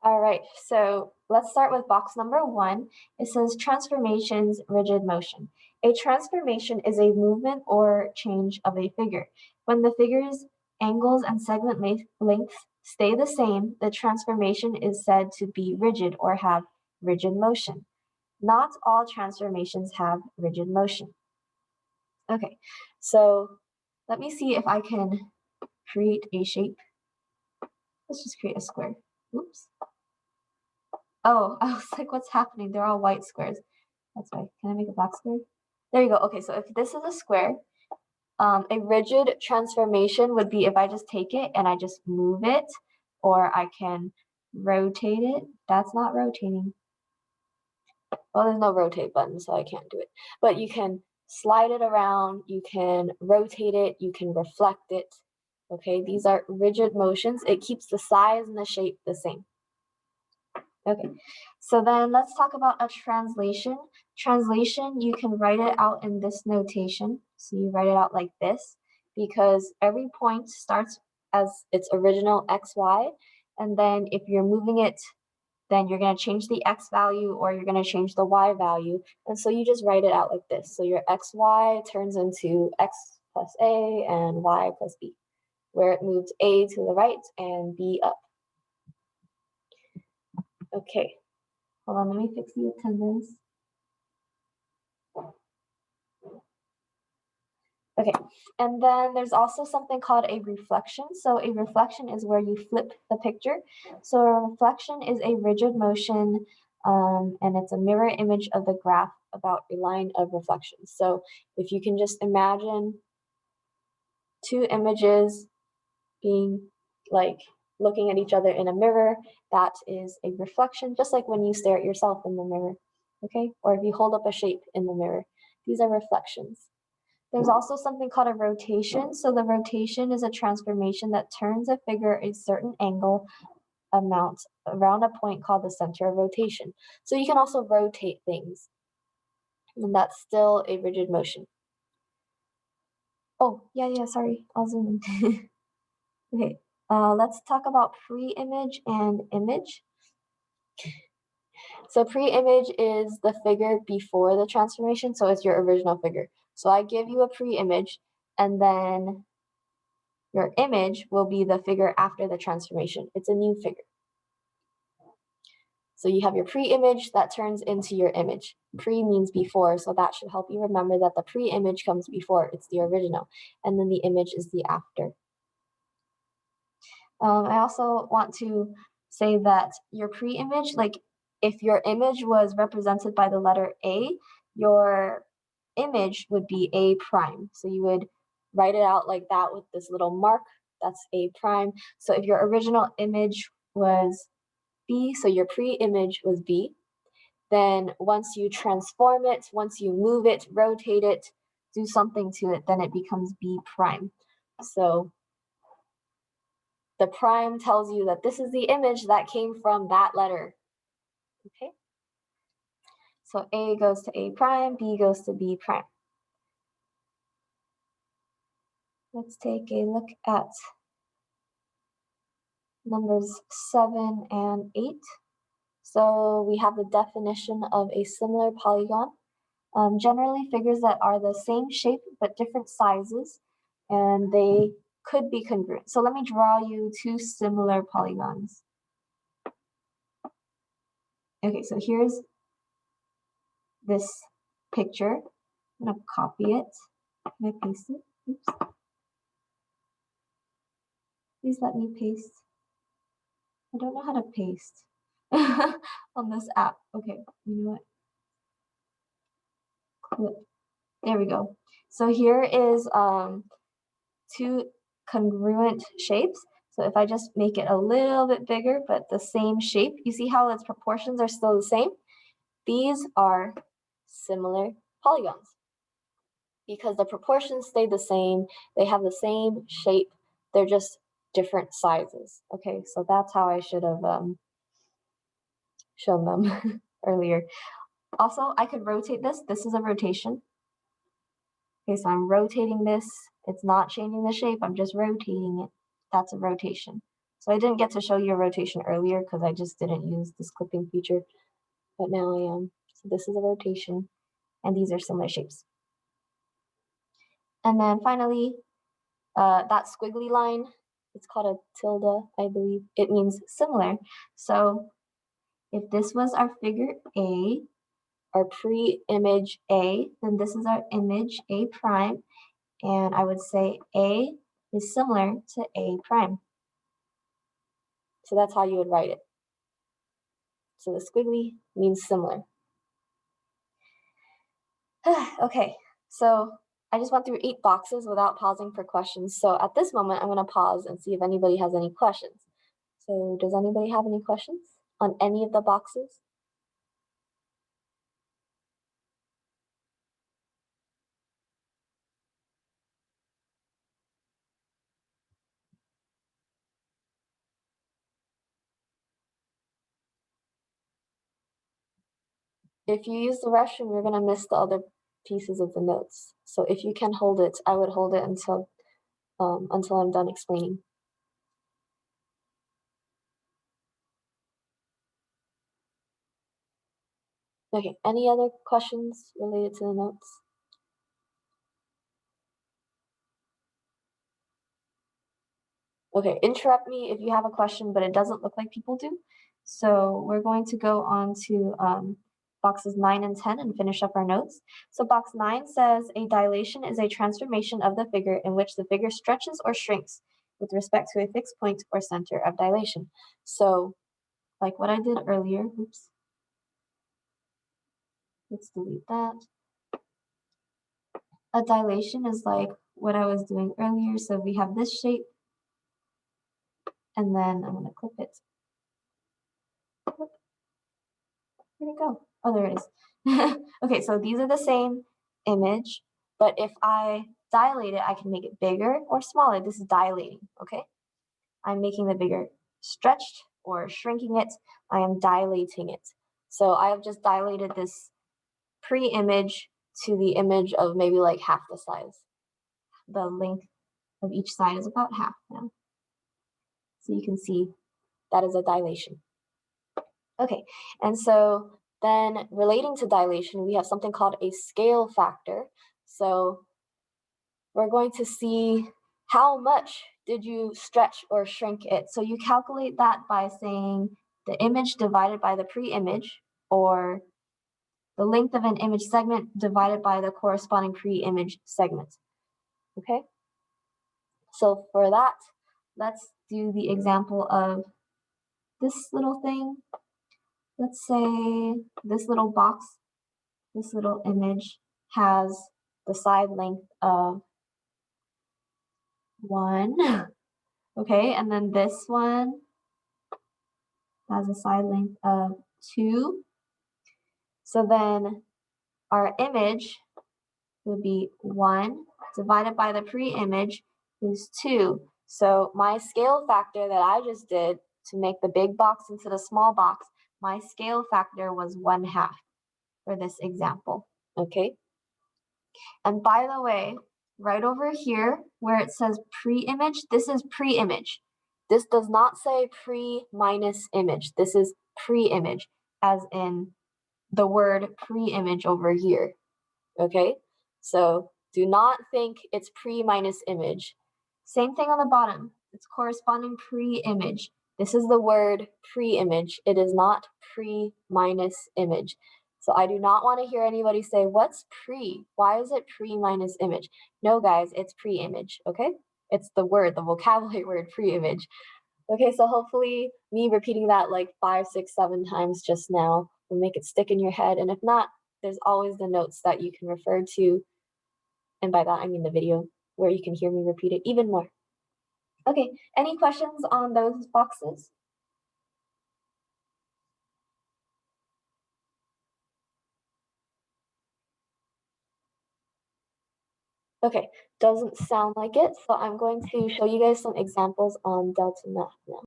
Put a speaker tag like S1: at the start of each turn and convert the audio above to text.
S1: All right, so let's start with box number 1. It says transformations, rigid motion. A transformation is a movement or change of a figure. When the figure's angles and segment lengths stay the same, the transformation is said to be rigid or have rigid motion. Not all transformations have rigid motion. Okay, so let me see if I can create a shape. Let's just create a square. Oops. Oh, I was like, what's happening? They're all white squares. That's why. Can I make a black square? There you go. Okay, so if this is a square, a rigid transformation would be if I just take it and I just move it, or I can rotate it. That's not rotating. Well, there's no rotate button, so I can't do it. But you can slide it around, you can rotate it, you can reflect it. Okay, these are rigid motions. It keeps the size and the shape the same. Okay, so then let's talk about a translation. Translation, you can write it out in this notation. So you write it out like this, because every point starts as its original xy, and then if you're moving it, then you're going to change the x value or you're going to change the y value. And so you just write it out like this. So your xy turns into x plus a and y plus b, where it moves a to the right and b up. Okay, hold on, let me fix the attendance. Okay, and then there's also something called a reflection. So a reflection is where you flip the picture. So a reflection is a rigid motion, and it's a mirror image of the graph about a line of reflection. So if you can just imagine two images being like looking at each other in a mirror, that is a reflection, just like when you stare at yourself in the mirror, okay? Or if you hold up a shape in the mirror, these are reflections. There's also something called a rotation. So the rotation is a transformation that turns a figure a certain angle amount around a point called the center of rotation. So you can also rotate things, and that's still a rigid motion. Oh, yeah, sorry, I'll zoom in. Okay, let's talk about pre-image and image. So pre-image is the figure before the transformation, so it's your original figure. So I give you a pre-image, and then your image will be the figure after the transformation. It's a new figure. So you have your pre-image that turns into your image. Pre means before, so that should help you remember that the pre-image comes before, it's the original, and then the image is the after. I also want to say that your pre-image, like if your image was represented by the letter A, your image would be A prime. So you would write it out like that with this little mark, that's A prime. So if your original image was B, so your pre-image was B, then once you transform it, once you move it, rotate it, do something to it, then it becomes B prime. So the prime tells you that this is the image that came from that letter. Okay? So A goes to A prime, B goes to B prime. Let's take a look at numbers 7 and 8. So we have the definition of a similar polygon. Generally figures that are the same shape but different sizes, and they could be congruent. So let me draw you two similar polygons. Okay, so here's this picture. I'm gonna copy it. Can I paste it? Oops. Please let me paste. I don't know how to paste on this app. Okay, you know what? Clip. There we go. So here is two congruent shapes. So if I just make it a little bit bigger, but the same shape, you see how its proportions are still the same? These are similar polygons because the proportions stay the same. They have the same shape. They're just different sizes. Okay, so that's how I should have shown them earlier. Also, I could rotate this. This is a rotation. Okay, so I'm rotating this. It's not changing the shape. I'm just rotating it. That's a rotation. So I didn't get to show you a rotation earlier because I just didn't use this clipping feature, but now I am. So this is a rotation, and these are similar shapes. And then finally, that squiggly line, it's called a tilde, I believe. It means similar. So if this was our figure A, our pre-image A, then this is our image A prime, and I would say A is similar to A prime. So that's how you would write it. So the squiggly means similar. Okay, so I just went through 8 boxes without pausing for questions. So at this moment, I'm going to pause and see if anybody has any questions. So does anybody have any questions on any of the boxes? If you use the restroom, you're going to miss the other pieces of the notes. So if you can hold it, I would hold it until I'm done explaining. Okay, any other questions related to the notes? Okay, interrupt me if you have a question, but it doesn't look like people do. So we're going to go on to boxes 9 and 10 and finish up our notes. So box 9 says a dilation is a transformation of the figure in which the figure stretches or shrinks with respect to a fixed point or center of dilation. So like what I did earlier, oops, let's delete that. A dilation is like what I was doing earlier. So we have this shape, and then I'm going to clip it. Where'd it go? Oh, there it is. Okay, so these are the same image, but if I dilate it, I can make it bigger or smaller. This is dilating, okay? I'm making the bigger stretched or shrinking it. I am dilating it. So I have just dilated this pre-image to the image of maybe like half the size. The length of each side is about half now. So you can see that is a dilation. Okay, and so then relating to dilation, we have something called a scale factor. So we're going to see how much did you stretch or shrink it. So you calculate that by saying the image divided by the pre-image, or the length of an image segment divided by the corresponding pre-image segment. Okay? So for that, let's do the example of this little thing. Let's say this little box, this little image has the side length of 1. Okay, and then this one has a side length of 2. So then our image would be 1 divided by the pre-image is 2. So my scale factor that I just did to make the big box into the small box, my scale factor was 1/2 for this example, okay? And by the way, right over here where it says pre-image, this is pre-image. This does not say pre minus image. This is pre-image, as in the word pre-image over here, okay? So do not think it's pre minus image. Same thing on the bottom. It's corresponding pre-image. This is the word pre-image. It is not pre minus image. So I do not want to hear anybody say, what's pre? Why is it pre minus image? No, guys, it's pre-image, okay? It's the word, the vocabulary word pre-image. Okay, so hopefully me repeating that like 5, 6, 7 times just now will make it stick in your head. And if not, there's always the notes that you can refer to. And by that, I mean the video where you can hear me repeat it even more. Okay, any questions on those boxes? Okay, doesn't sound like it, so I'm going to show you guys some examples on Delta Math now.